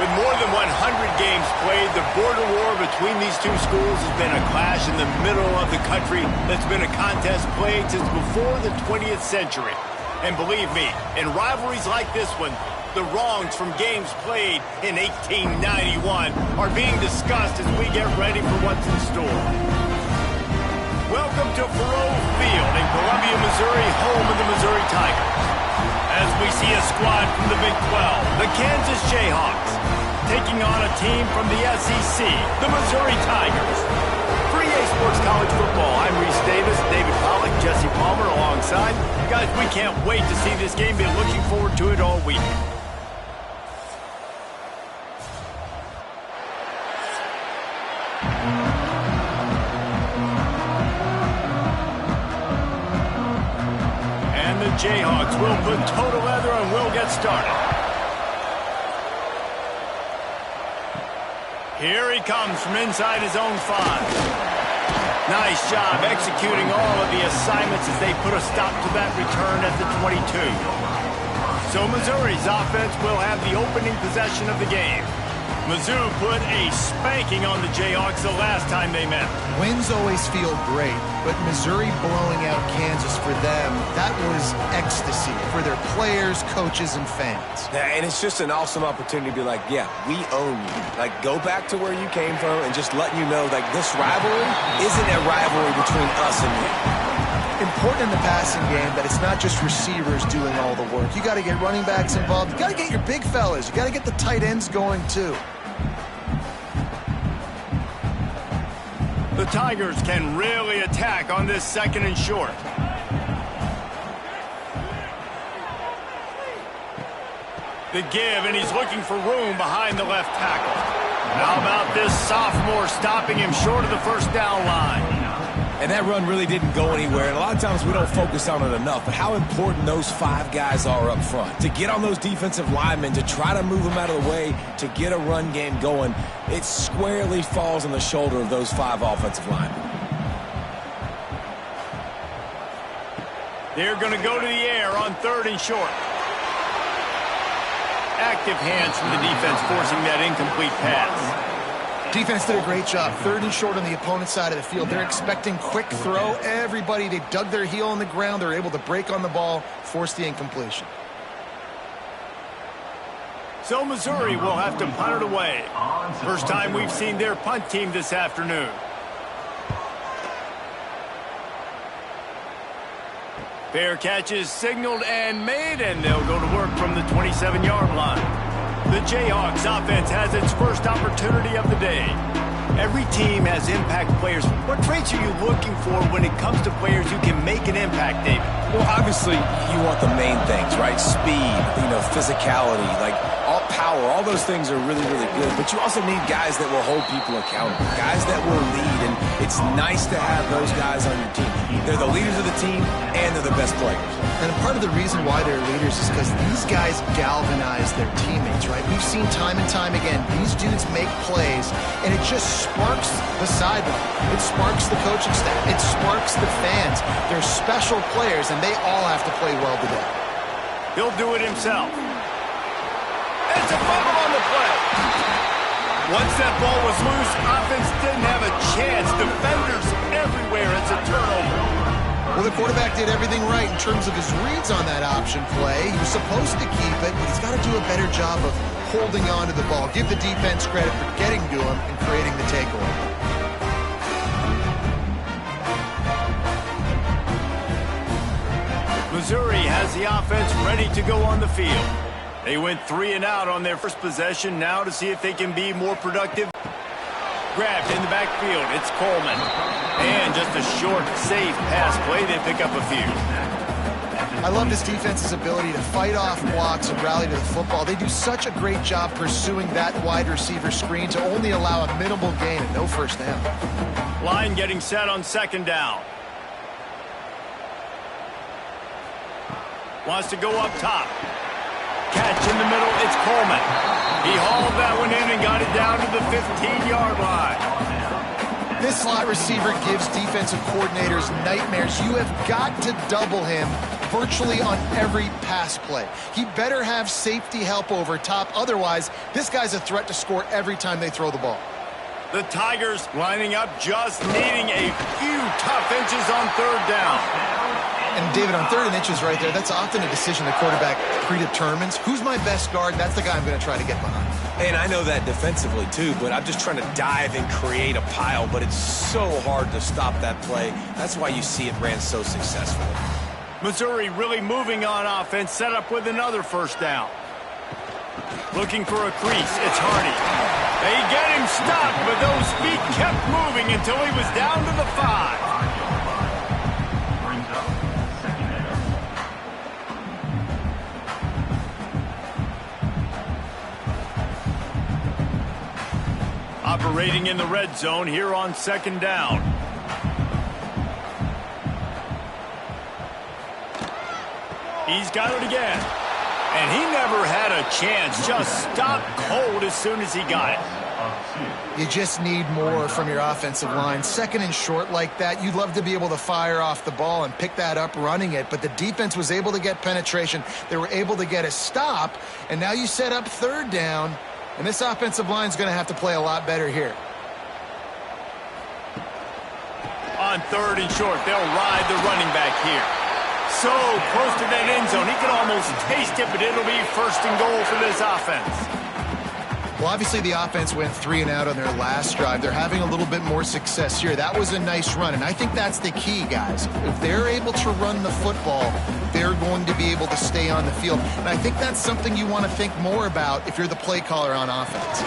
With more than 100 games played, the border war between these two schools has been a clash in the middle of the country that's been a contest played since before the 20th century. And believe me, in rivalries like this one, the wrongs from games played in 1891 are being discussed as we get ready for what's in store. Welcome to Faroe Field in Columbia, Missouri, home of the Missouri Tigers. As we see a squad from the Big 12, the Kansas Jayhawks, taking on a team from the SEC, the Missouri Tigers. For EA Sports College Football, I'm Reese Davis, David Pollack, Jesse Palmer alongside. Guys, we can't wait to see this game. Been looking forward to it all week. Jayhawks will put total leather and we'll get started. Here he comes from inside his own 5. Nice job executing all of the assignments as they put a stop to that return at the 22. So Missouri's offense will have the opening possession of the game. Mizzou put a spanking on the Jayhawks the last time they met. Wins always feel great, but Missouri blowing out Kansas for them, that was ecstasy for their players, coaches, and fans. Yeah, and it's just an awesome opportunity to be like, yeah, we own you. Like, go back to where you came from and just letting you know, like, this rivalry isn't a rivalry between us and you. Important in the passing game that it's not just receivers doing all the work. You got to get running backs involved. You got to get your big fellas. You got to get the tight ends going, too. The Tigers can really attack on this second and short. The give, and he's looking for room behind the left tackle. How about this sophomore stopping him short of the first down line? And that run really didn't go anywhere, and a lot of times we don't focus on it enough, but how important those 5 guys are up front. To get on those defensive linemen, to try to move them out of the way, to get a run game going, it squarely falls on the shoulder of those 5 offensive linemen. They're going to go to the air on 3rd and short. Active hands from the defense forcing that incomplete pass. Defense did a great job. 3rd and short on the opponent's side of the field. They're expecting quick throw. Everybody, they dug their heel on the ground. They're able to break on the ball, force the incompletion. So Missouri will have to punt it away. First time we've seen their punt team this afternoon. Fair catch is signaled and made, and they'll go to work from the 27-yard line. The Jayhawks offense has its first opportunity of the day. Every team has impact players. What traits are you looking for when it comes to players who can make an impact, David? Well, obviously, you want the main things, right? Speed, physicality, like all power, all those things are really, really good. But you also need guys that will hold people accountable, guys that will lead, and it's nice to have those guys on your team. They're the leaders of the team, and they're the best players. And part of the reason why they're leaders is because these guys galvanize their teammates, right? We've seen time and time again, these dudes make plays, and it just sparks the sideline. It sparks the coaching staff. It sparks the fans. They're special players, and they all have to play well today. He'll do it himself. It's a fumble on the play. Once that ball was loose, offense didn't have a chance. Defenders everywhere. It's a turnover. Well, the quarterback did everything right in terms of his reads on that option play. He was supposed to keep it, but he's got to do a better job of holding on to the ball. Give the defense credit for getting to him and creating the takeaway. Missouri has the offense ready to go on the field. They went 3 and out on their first possession. Now to see if they can be more productive. Grabbed in the backfield. It's Coleman. And just a short, safe pass play. They pick up a few. I love this defense's ability to fight off blocks and rally to the football. They do such a great job pursuing that wide receiver screen to only allow a minimal gain and no first down. Line getting set on 2nd down. Wants to go up top. Catch in the middle, it's Coleman. He hauled that one in and got it down to the 15-yard line. This slot receiver gives defensive coordinators nightmares. You have got to double him virtually on every pass play. He better have safety help over top. Otherwise, this guy's a threat to score every time they throw the ball. The Tigers lining up, just needing a few tough inches on third down. And David, on third and inches right there, that's often a decision the quarterback predetermines. Who's my best guard? That's the guy I'm going to try to get behind. And I know that defensively too, but I'm just trying to dive and create a pile, but it's so hard to stop that play. That's why you see it ran so successful. Missouri really moving on offense, set up with another first down. Looking for a crease, it's Hardy. They get him stopped, but those feet kept moving until he was down to the 5. Operating in the red zone here on second down. He's got it again. And he never had a chance. Just stopped cold as soon as he got it. You just need more from your offensive line. Second and short like that, you'd love to be able to fire off the ball and pick that up running it. But the defense was able to get penetration. They were able to get a stop. And now you set up third down. And this offensive line is going to have to play a lot better here. On third and short, they'll ride the running back here. So close to that end zone, he can almost taste it, but it'll be first and goal for this offense. Well, obviously the offense went 3 and out on their last drive. They're having a little bit more success here. That was a nice run, and I think that's the key, guys. If they're able to run the football, they're going to be able to stay on the field. And I think that's something you want to think more about if you're the play caller on offense.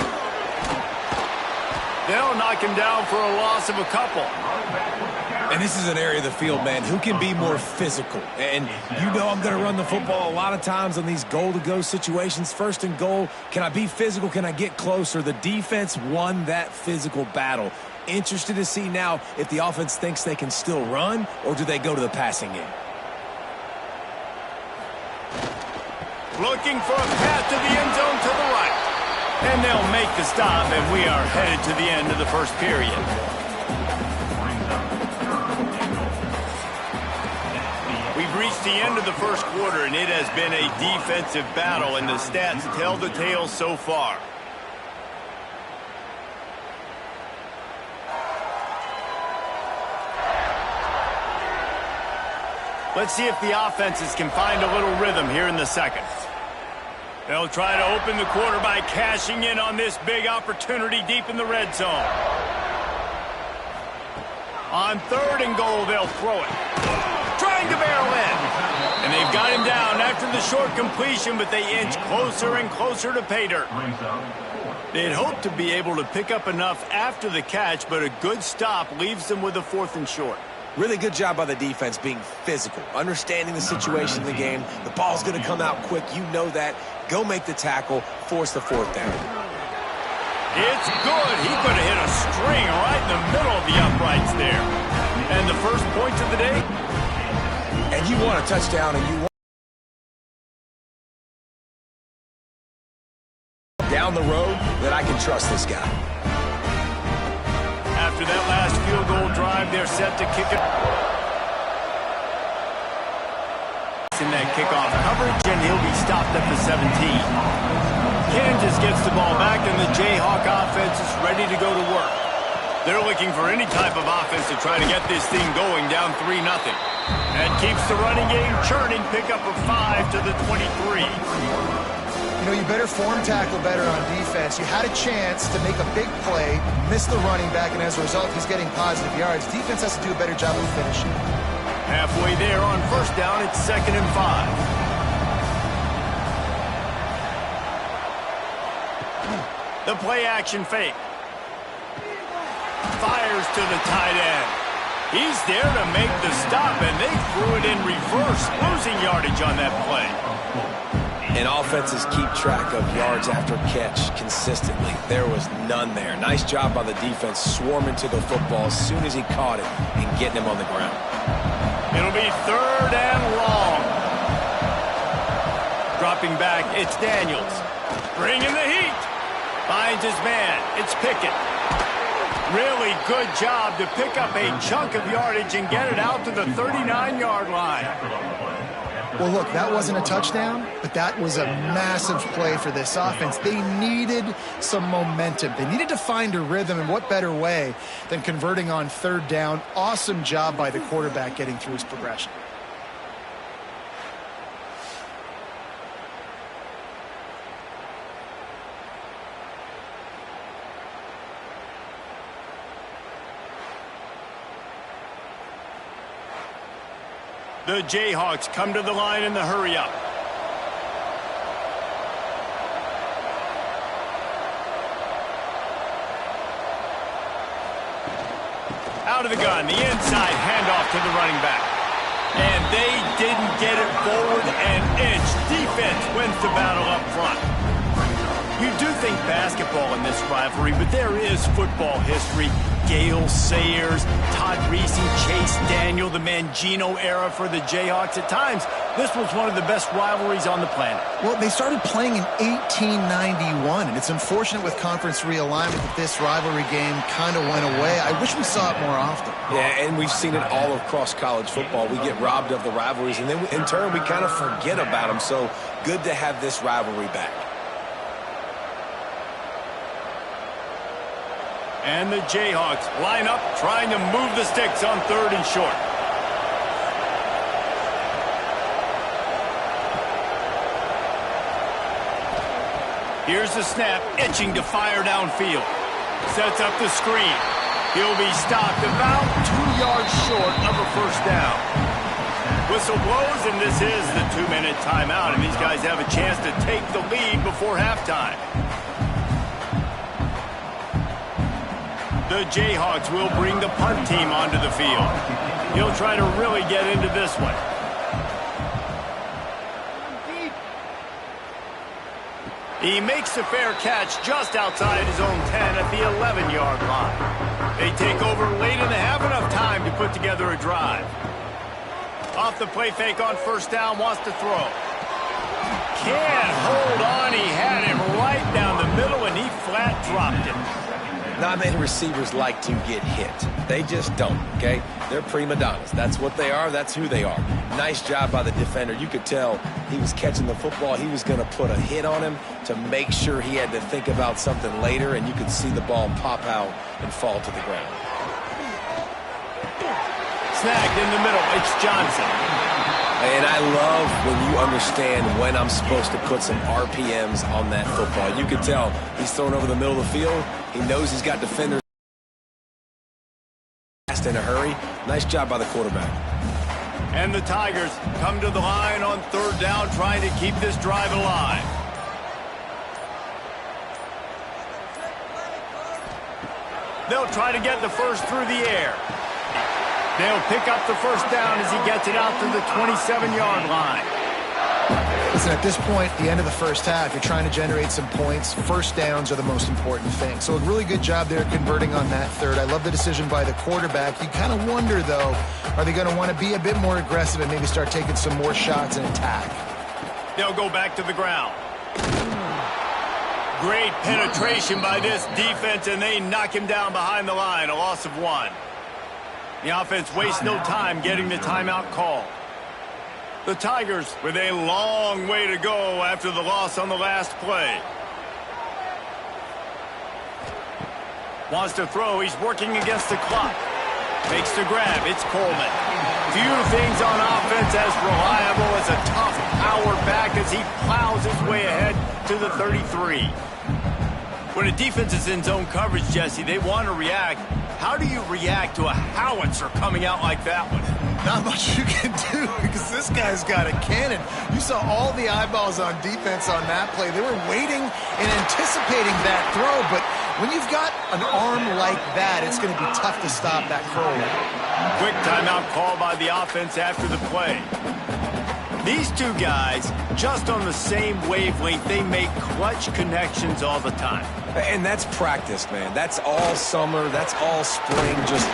They'll knock him down for a loss of a couple. And this is an area of the field, man, who can be more physical. And you know I'm going to run the football a lot of times on these goal-to-go situations. First and goal, can I be physical? Can I get closer? The defense won that physical battle. Interested to see now if the offense thinks they can still run, or do they go to the passing game? Looking for a path to the end zone to the right. And they'll make the stop, and we are headed to the end of the first period. We've reached the end of the first quarter, and it has been a defensive battle, and the stats tell the tale so far. Let's see if the offenses can find a little rhythm here in the second. They'll try to open the quarter by cashing in on this big opportunity deep in the red zone. On third and goal, they'll throw it. Trying to barrel in. And they've got him down after the short completion, but they inch closer and closer to pay dirt. They'd hoped to be able to pick up enough after the catch, but a good stop leaves them with a fourth and short. Really good job by the defense being physical, understanding the situation in the game. The ball's going to come out quick. You know that. Go make the tackle, force the fourth down. It's good. He could have hit a string right in the middle of the uprights there. And the first points of the day. And you want a touchdown, and you want down the road that I can trust this guy. After that last field goal drive, they're set to kick it. In that kickoff coverage, and he'll be stopped at the 17. Kansas gets the ball back, and the Jayhawk offense is ready to go to work. They're looking for any type of offense to try to get this thing going down 3-0. That keeps the running game churning. Pick up a 5 to the 23. You know, you better form tackle better on defense. You had a chance to make a big play, miss the running back, and as a result, he's getting positive yards. Defense has to do a better job of finishing. Halfway there on first down, it's 2nd and 5. The play action fake. Fires to the tight end. He's there to make the stop, and they threw it in reverse, losing yardage on that play. And offenses keep track of yards after catch consistently. There was none there. Nice job by the defense swarming to the football as soon as he caught it and getting him on the ground. It'll be 3rd and long. Dropping back, it's Daniels. Bringing the heat. Finds his man. It's Pickett. Really good job to pick up a chunk of yardage and get it out to the 39-yard line. Well, look, that wasn't a touchdown, but that was a massive play for this offense. They needed some momentum. They needed to find a rhythm, and what better way than converting on third down. Awesome job by the quarterback getting through his progression. The Jayhawks come to the line in the hurry-up. Out of the gun, the inside handoff to the running back. And they didn't get it forward an inch. Defense wins the battle up front. You do think basketball in this rivalry, but there is football history. Gale Sayers, Todd Reese, Chase Daniel, the Mangino era for the Jayhawks. At times, this was one of the best rivalries on the planet. Well, they started playing in 1891, and it's unfortunate with conference realignment that this rivalry game kind of went away. I wish we saw it more often. Yeah, and we've seen it all across college football. We get robbed of the rivalries, and then in turn, we kind of forget about them. So good to have this rivalry back. And the Jayhawks line up, trying to move the sticks on third and short. Here's the snap, itching to fire downfield. Sets up the screen. He'll be stopped about 2 yards short of a first down. Whistle blows, and this is the 2-minute timeout, and these guys have a chance to take the lead before halftime. The Jayhawks will bring the punt team onto the field. He'll try to really get into this one. He makes the fair catch just outside his own 10 at the 11-yard line. They take over late in the half, enough time to put together a drive. Off the play fake on first down, wants to throw. Can't hold on. He had him right down the middle, and he flat dropped him. Not many receivers like to get hit. They just don't, okay? They're prima donnas. That's what they are. That's who they are. Nice job by the defender. You could tell he was catching the football. He was going to put a hit on him to make sure he had to think about something later, and you could see the ball pop out and fall to the ground. Snagged in the middle. It's Johnson. And I love when you understand when I'm supposed to put some RPMs on that football. You can tell he's thrown over the middle of the field. He knows he's got defenders in a hurry. Nice job by the quarterback. And the Tigers come to the line on third down, trying to keep this drive alive. They'll try to get the first through the air. They'll pick up the first down as he gets it out to the 27-yard line. Listen, at this point, the end of the first half, you're trying to generate some points. First downs are the most important thing. So a really good job there converting on that third. I love the decision by the quarterback. You kind of wonder, though, are they going to want to be a bit more aggressive and maybe start taking some more shots and attack? They'll go back to the ground. Great penetration by this defense, and they knock him down behind the line, a loss of 1. The offense wastes no time getting the timeout call. The Tigers with a long way to go after the loss on the last play. Wants to throw. He's working against the clock. Makes the grab. It's Coleman. Few things on offense as reliable as a tough power back as he plows his way ahead to the 33. When a defense is in zone coverage, Jesse, they want to react. How do you react to a howitzer coming out like that one? Not much you can do because this guy's got a cannon. You saw all the eyeballs on defense on that play. They were waiting and anticipating that throw, but when you've got an arm like that, it's going to be tough to stop that curler. Quick timeout call by the offense after the play. These two guys, just on the same wavelength, they make clutch connections all the time. And that's practice, man. That's all summer. That's all spring. Just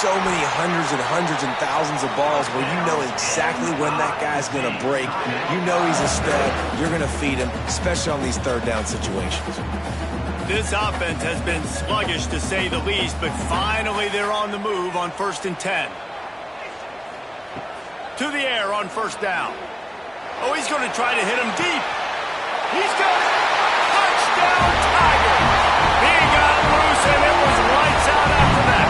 so many hundreds and thousands of balls where you know exactly when that guy's going to break. You know he's a stud. You're going to feed him, especially on these third down situations. This offense has been sluggish, to say the least, but finally they're on the move on 1st and 10. To the air on first down. Oh, he's going to try to hit him deep. He's got it. Touchdown, Tiger. He got loose, and it was lights out after that.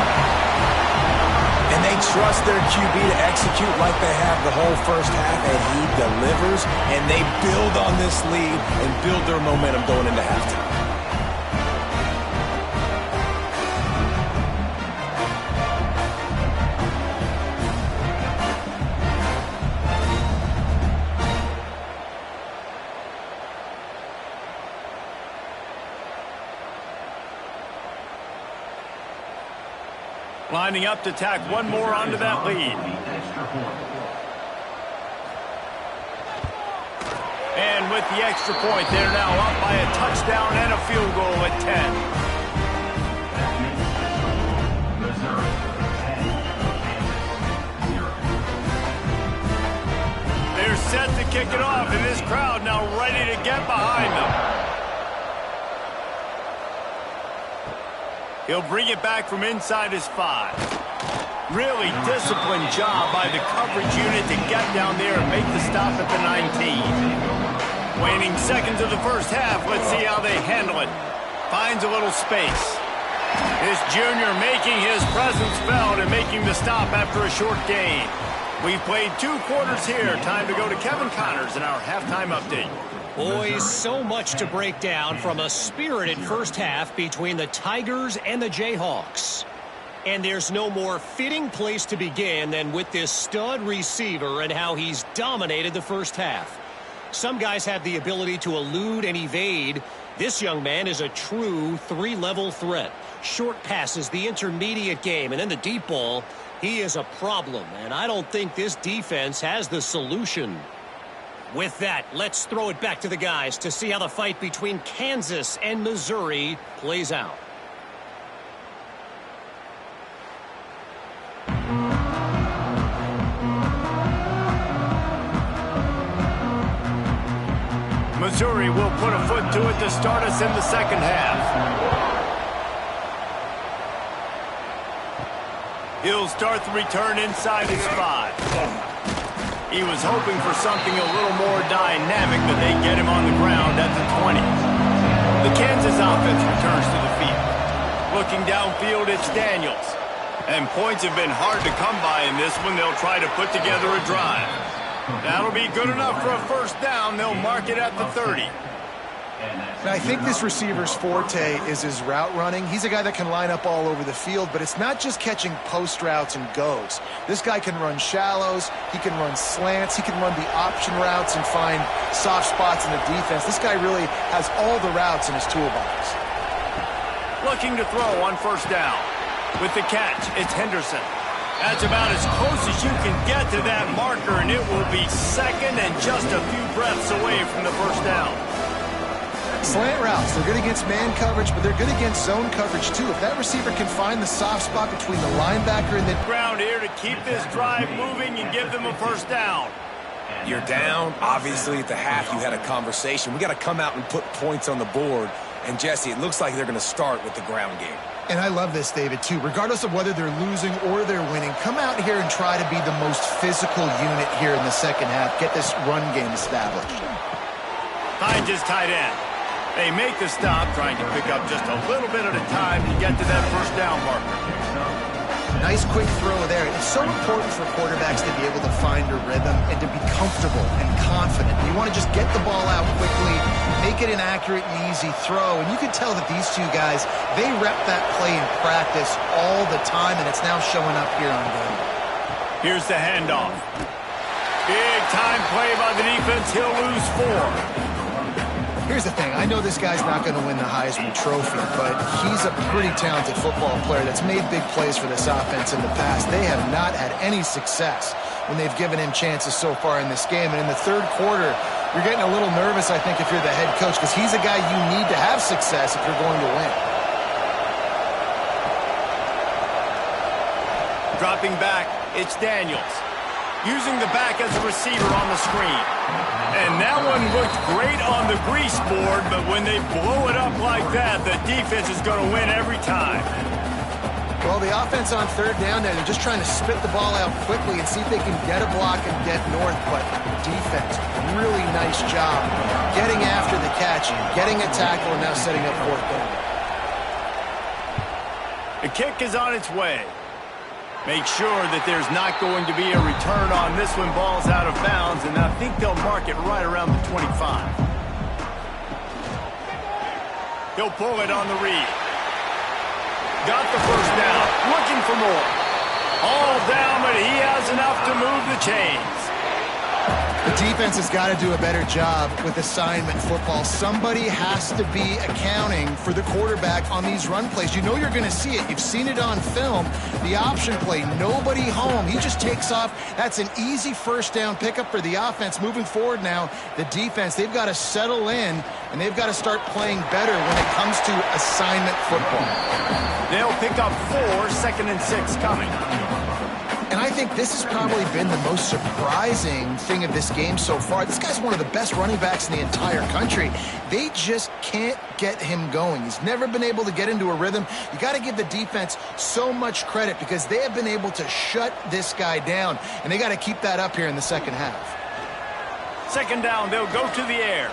And they trust their QB to execute like they have the whole first half, and he delivers, and they build on this lead and build their momentum going into halftime. Lining up to tack one more onto that lead. And with the extra point, they're now up by a touchdown and a field goal at 10. They're set to kick it off, and this crowd now ready to get behind them. He'll bring it back from inside his 5. Really disciplined job by the coverage unit to get down there and make the stop at the 19. Waning seconds of the first half. Let's see how they handle it. Finds a little space. This junior making his presence felt and making the stop after a short gain. We've played 2 quarters here. Time to go to Kevin Connors in our halftime update. Boys, so much to break down from a spirited first half between the Tigers and the Jayhawks. And there's no more fitting place to begin than with this stud receiver and how he's dominated the first half. Some guys have the ability to elude and evade. This young man is a true 3-level threat. Short passes, the intermediate game, and then the deep ball. He is a problem, and I don't think this defense has the solution. With that, let's throw it back to the guys to see how the fight between Kansas and Missouri plays out. Missouri will put a foot to it to start us in the second half. He'll start the return inside his 5. He was hoping for something a little more dynamic, but they get him on the ground at the 20. The Kansas offense returns to the field. Looking downfield, it's Daniels. And points have been hard to come by in this one. They'll try to put together a drive. That'll be good enough for a first down. They'll mark it at the 30. And I think this receiver's forte is his route running. He's a guy that can line up all over the field, but it's not just catching post routes and goes. This guy can run shallows, he can run slants, he can run the option routes and find soft spots in the defense. This guy really has all the routes in his toolbox. Looking to throw on first down. With the catch, it's Henderson. That's about as close as you can get to that marker, and it will be second and just a few breaths away from the first down. Slant routes, they're good against man coverage, but they're good against zone coverage too. If that receiver can find the soft spot between the linebacker and the ground here to keep this drive moving and give them a first down. You're down. Obviously, at the half, you had a conversation. We got to come out and put points on the board. And, Jesse, it looks like they're going to start with the ground game. And I love this, David, too. Regardless of whether they're losing or they're winning, come out here and try to be the most physical unit here in the second half. Get this run game established. Finds his tight end. They make the stop, trying to pick up just a little bit at a time to get to that first down marker. Nice quick throw there. It's so important for quarterbacks to be able to find a rhythm and to be comfortable and confident. You want to just get the ball out quickly, make it an accurate and easy throw. And you can tell that these two guys, they rep that play in practice all the time, and it's now showing up here on game. Here's the handoff. Big time play by the defense. He'll lose 4. Here's the thing. I know this guy's not going to win the Heisman Trophy, but he's a pretty talented football player that's made big plays for this offense in the past. They have not had any success when they've given him chances so far in this game. And in the third quarter, you're getting a little nervous, I think, if you're the head coach, because he's a guy you need to have success if you're going to win. Dropping back, it's Daniels. Using the back as a receiver on the screen. And that one looked great on the grease board, but when they blow it up like that, the defense is going to win every time. Well, the offense on third down there, they're just trying to spit the ball out quickly and see if they can get a block and get north. But defense, really nice job getting after the catch, getting a tackle, and now setting up fourth down. The kick is on its way. Make sure that there's not going to be a return on this when ball's out of bounds, and I think they'll mark it right around the 25. He'll pull it on the read. Got the first down, looking for more. All down, but he has enough to move the chains. The defense has got to do a better job with assignment football. Somebody has to be accounting for the quarterback on these run plays. You know you're going to see it. You've seen it on film. The option play, nobody home. He just takes off. That's an easy first down pickup for the offense. Moving forward now, the defense, they've got to settle in, and they've got to start playing better when it comes to assignment football. They'll pick up 4, 2nd and 6 coming. And I think this has probably been the most surprising thing of this game so far. This guy's one of the best running backs in the entire country. They just can't get him going. He's never been able to get into a rhythm. You got to give the defense so much credit because they have been able to shut this guy down, and they got to keep that up here in the second half. Second down, they'll go to the air.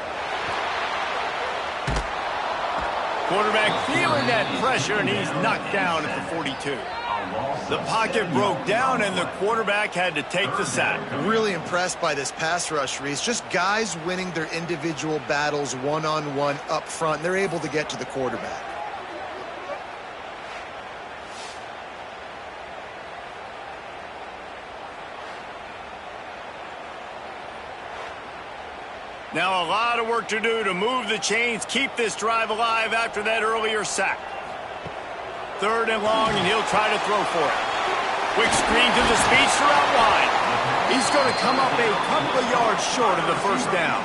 Quarterback feeling that pressure, and he's knocked down at the 42. The pocket broke down, and the quarterback had to take the sack. Really impressed by this pass rush, Reese. Just guys winning their individual battles one-on-one up front. They're able to get to the quarterback. Now a lot of work to do to move the chains, keep this drive alive after that earlier sack. Third and long, and he'll try to throw for it. Quick screen to the speedster out wide. He's going to come up a couple of yards short of the first down.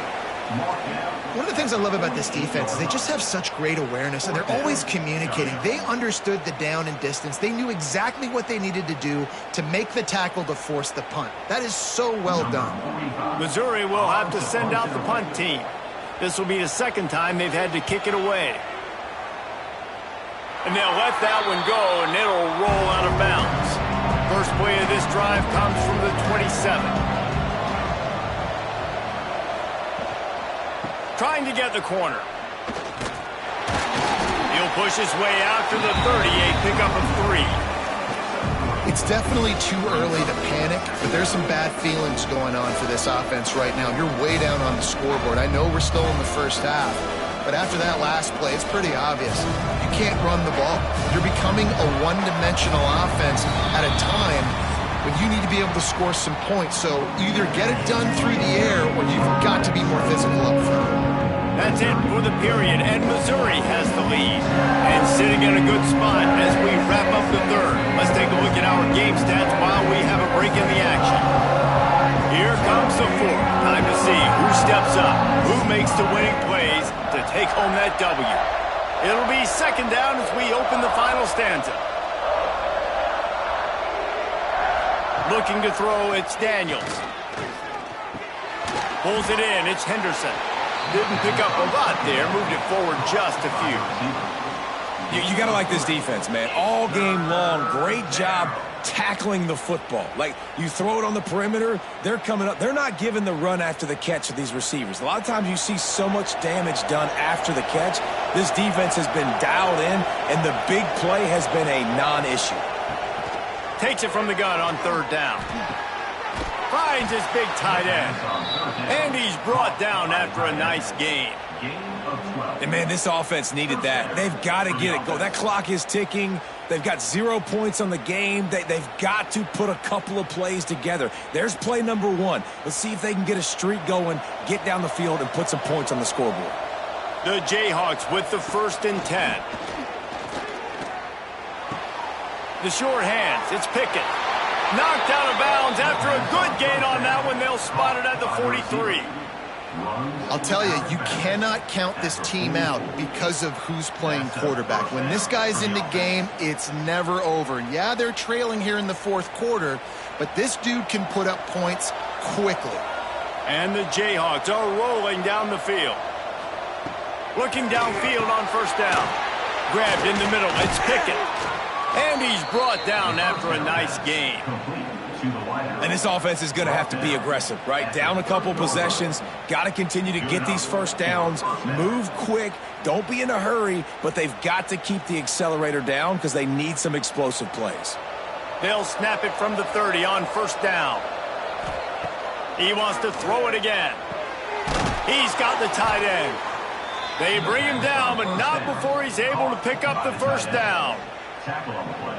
One of the things I love about this defense is they just have such great awareness, and they're always communicating. They understood the down and distance. They knew exactly what they needed to do to make the tackle to force the punt. That is so well done. Missouri will have to send out the punt team. This will be the second time they've had to kick it away. And they'll let that one go, and it'll roll out of bounds. First play of this drive comes from the 27. Trying to get the corner. He'll push his way after the 38, pickup of 3. It's definitely too early to panic, but there's some bad feelings going on for this offense right now. You're way down on the scoreboard. I know we're still in the first half, but after that last play, it's pretty obvious. You can't run the ball. You're becoming a one-dimensional offense at a time when you need to be able to score some points. So either get it done through the air or you've got to be more physical up front. That's it for the period, and Missouri has the lead. And sitting in a good spot as we wrap up the third. Let's take a look at our game stats while we have a break in the action. Here comes the fourth. Time to see who steps up, who makes the winning plays to take home that W. It'll be second down as we open the final stanza. Looking to throw, it's Daniels. Pulls it in, it's Henderson. Didn't pick up a lot there, moved it forward just a few. You got to like this defense, man. All game long, great job tackling the football. Like, you throw it on the perimeter, they're coming up. They're not giving the run after the catch of these receivers. A lot of times you see so much damage done after the catch. This defense has been dialed in, and the big play has been a non-issue. Takes it from the gun on third down. Finds his big tight end. And he's brought down after a nice gain. And, man, this offense needed that. They've got to get it go. That clock is ticking. They've got 0 points on the game. They've got to put a couple of plays together. There's play number 1. Let's see if they can get a streak going, get down the field, and put some points on the scoreboard. The Jayhawks with the 1st and 10. The short hands, it's Pickett. Knocked out of bounds after a good gain on that one. They'll spot it at the 43. I'll tell you, you cannot count this team out because of who's playing quarterback. When this guy's in the game, it's never over. Yeah, they're trailing here in the fourth quarter, but this dude can put up points quickly. And the Jayhawks are rolling down the field. Looking downfield on first down. Grabbed in the middle, it's Pickett. And he's brought down after a nice game. And this offense is going to have to be aggressive, right? Down a couple possessions, got to continue to get these first downs, move quick, don't be in a hurry, but they've got to keep the accelerator down because they need some explosive plays. They'll snap it from the 30 on first down. He wants to throw it again. He's got the tight end. They bring him down, but not before he's able to pick up the first down.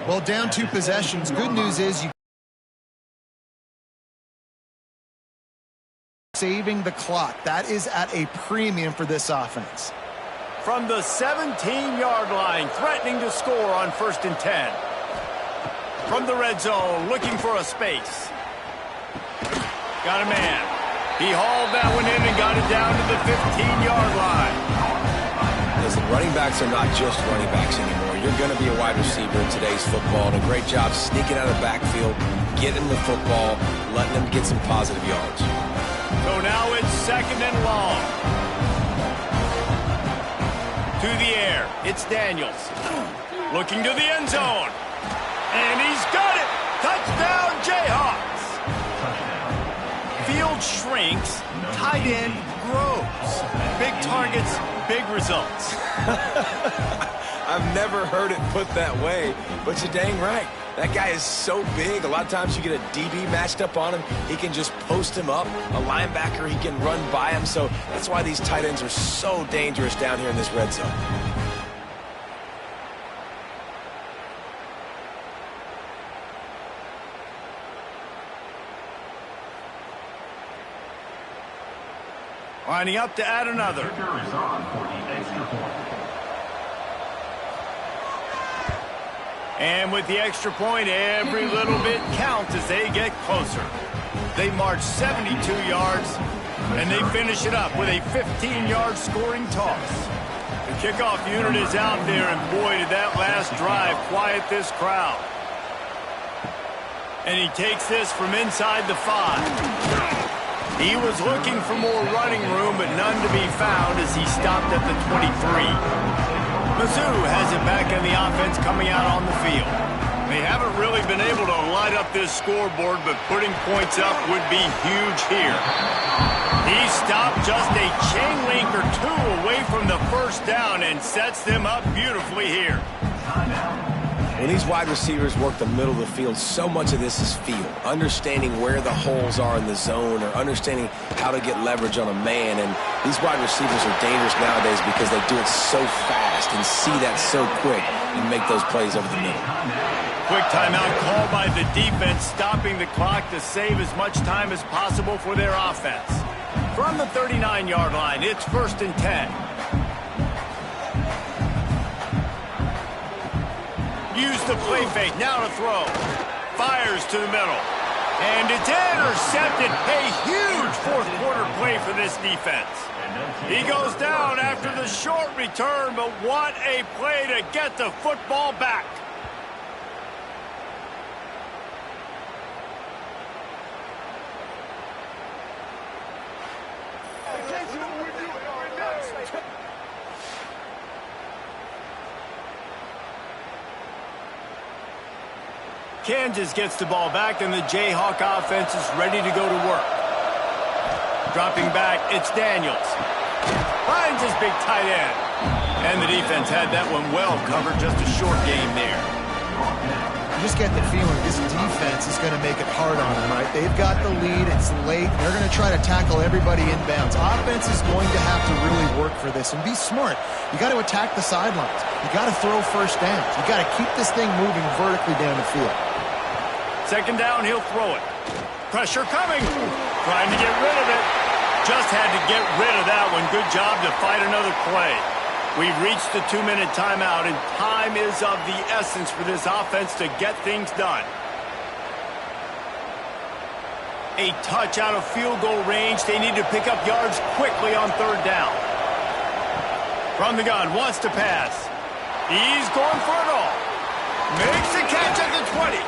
Well, down 2 possessions. Good news is you saving the clock. That is at a premium for this offense. From the 17-yard line, threatening to score on 1st and 10. From the red zone, looking for a space. Got a man. He hauled that one in and got it down to the 15-yard line. Listen, running backs are not just running backs anymore. You're going to be a wide receiver in today's football, and a great job sneaking out of the backfield, getting the football, letting them get some positive yards. So now it's 2nd and long. To the air, it's Daniels. Looking to the end zone. And he's got it! Touchdown, Jayhawks! Field shrinks, tight end grows. Big targets, big results. I've never heard it put that way, but you're dang right. That guy is so big. A lot of times you get a DB matched up on him. He can just post him up. A linebacker, he can run by him. So that's why these tight ends are so dangerous down here in this red zone. Lining up to add another. And with the extra point, every little bit counts as they get closer. They march 72 yards, and they finish it up with a 15-yard scoring toss. The kickoff unit is out there, and boy, did that last drive quiet this crowd. And he takes this from inside the 5. He was looking for more running room, but none to be found as he stopped at the 23. Mizzou has it back in the offense coming out on the field. They haven't really been able to light up this scoreboard, but putting points up would be huge here. He stopped just a chain link or 2 away from the first down and sets them up beautifully here. When these wide receivers work the middle of the field, so much of this is feel. Understanding where the holes are in the zone or understanding how to get leverage on a man. And these wide receivers are dangerous nowadays because they do it so fast and see that so quick and make those plays over the middle. Quick timeout called by the defense, stopping the clock to save as much time as possible for their offense. From the 39-yard line, it's 1st and 10. Use the play fake, now to throw. Fires to the middle. And it's intercepted. A huge fourth-quarter play for this defense. He goes down after the short return, but what a play to get the football back. Kansas gets the ball back, and the Jayhawk offense is ready to go to work. Dropping back, it's Daniels. Finds his big tight end. And the defense had that one well covered, just a short game there. You just get the feeling this defense is going to make it hard on them, right? They've got the lead, it's late, they're going to try to tackle everybody inbounds. Offense is going to have to really work for this and be smart. You got to attack the sidelines. You got to throw first downs. You got to keep this thing moving vertically down the field. 2nd down, he'll throw it. Pressure coming. Trying to get rid of it. Just had to get rid of that one. Good job to fight another play. We've reached the 2-minute timeout, and time is of the essence for this offense to get things done. A touch out of field goal range. They need to pick up yards quickly on 3rd down. From the gun, wants to pass. He's going for it all. Makes the catch at the 20.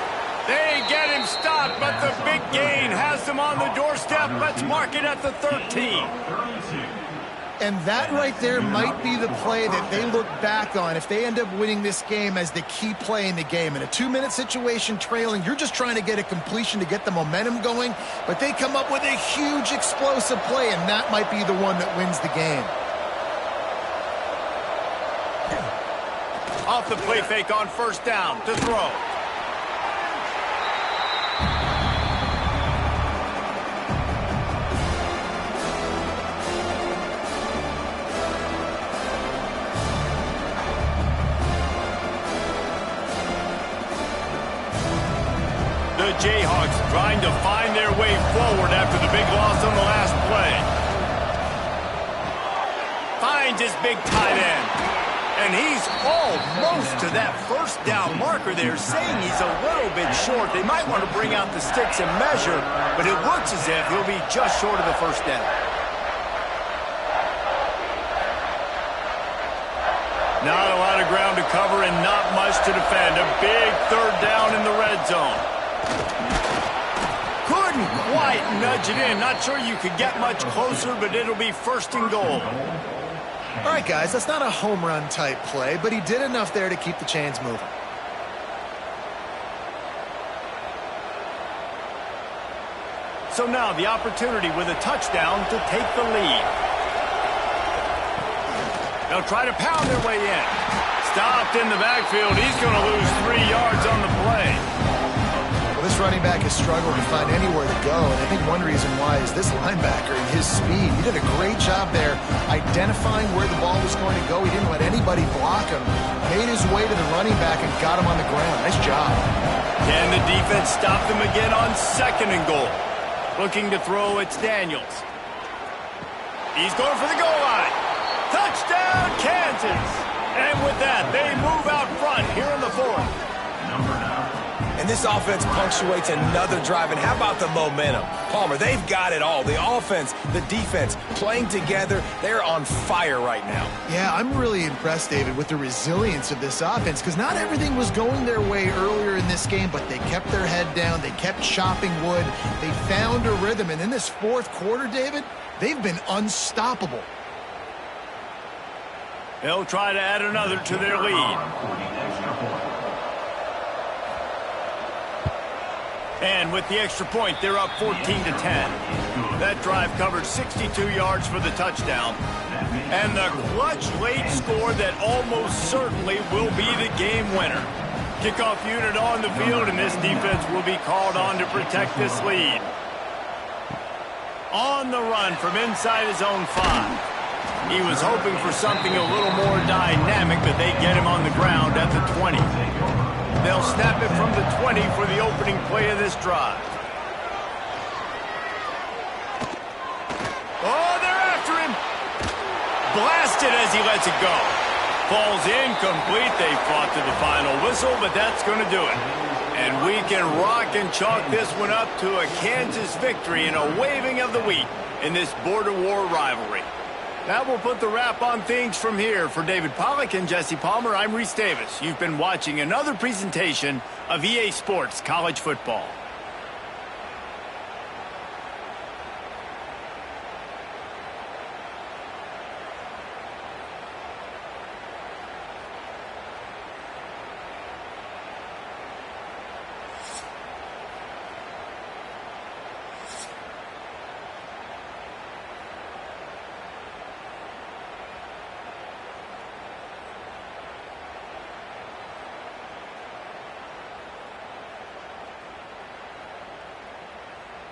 They get him stopped, but the big gain has them on the doorstep. Let's mark it at the 13. And that right there might be the play that they look back on if they end up winning this game as the key play in the game. In a 2-minute situation trailing, you're just trying to get a completion to get the momentum going, but they come up with a huge explosive play, and that might be the one that wins the game. Off the play fake on first down to throw. The Jayhawks trying to find their way forward after the big loss on the last play. Finds his big tight end. And he's almost to that first down marker there, saying he's a little bit short. They might want to bring out the sticks and measure, but it looks as if he'll be just short of the first down. Not a lot of ground to cover and not much to defend. A big third down in the red zone. Couldn't quite nudge it in. Not sure you could get much closer, but it'll be first and goal. All right, guys, that's not a home run type play, but he did enough there to keep the chains moving. So now the opportunity with a touchdown to take the lead. They'll try to pound their way in. Stopped in the backfield. He's going to lose 3 yards on the play. This running back has struggled to find anywhere to go, and I think one reason why is this linebacker and his speed. He did a great job there identifying where the ball was going to go. He didn't let anybody block him. Made his way to the running back and got him on the ground. Nice job. Can the defense stop them again on second and goal? Looking to throw, it's Daniels. He's going for the goal line. Touchdown, Kansas! And with that, they move out front here in the fourth. And this offense punctuates another drive. And how about the momentum? Palmer, they've got it all. The offense, the defense, playing together. They're on fire right now. Yeah, I'm really impressed, David, with the resilience of this offense, because not everything was going their way earlier in this game, but they kept their head down. They kept chopping wood. They found a rhythm. And in this fourth quarter, David, they've been unstoppable. They'll try to add another to their lead. And with the extra point, they're up 14-10. That drive covered 62 yards for the touchdown. And the clutch late score that almost certainly will be the game winner. Kickoff unit on the field, and this defense will be called on to protect this lead. On the run from inside his own 5. He was hoping for something a little more dynamic, but they get him on the ground at the 20. They'll snap it from the 20 for the opening play of this drive. Oh, they're after him. Blasted as he lets it go. Falls incomplete. They fought to the final whistle, but that's going to do it. And we can rock and chalk this one up to a Kansas victory and a waving of the wheat in this border war rivalry. That will put the wrap on things from here. For David Pollack and Jesse Palmer, I'm Reese Davis. You've been watching another presentation of EA Sports College Football.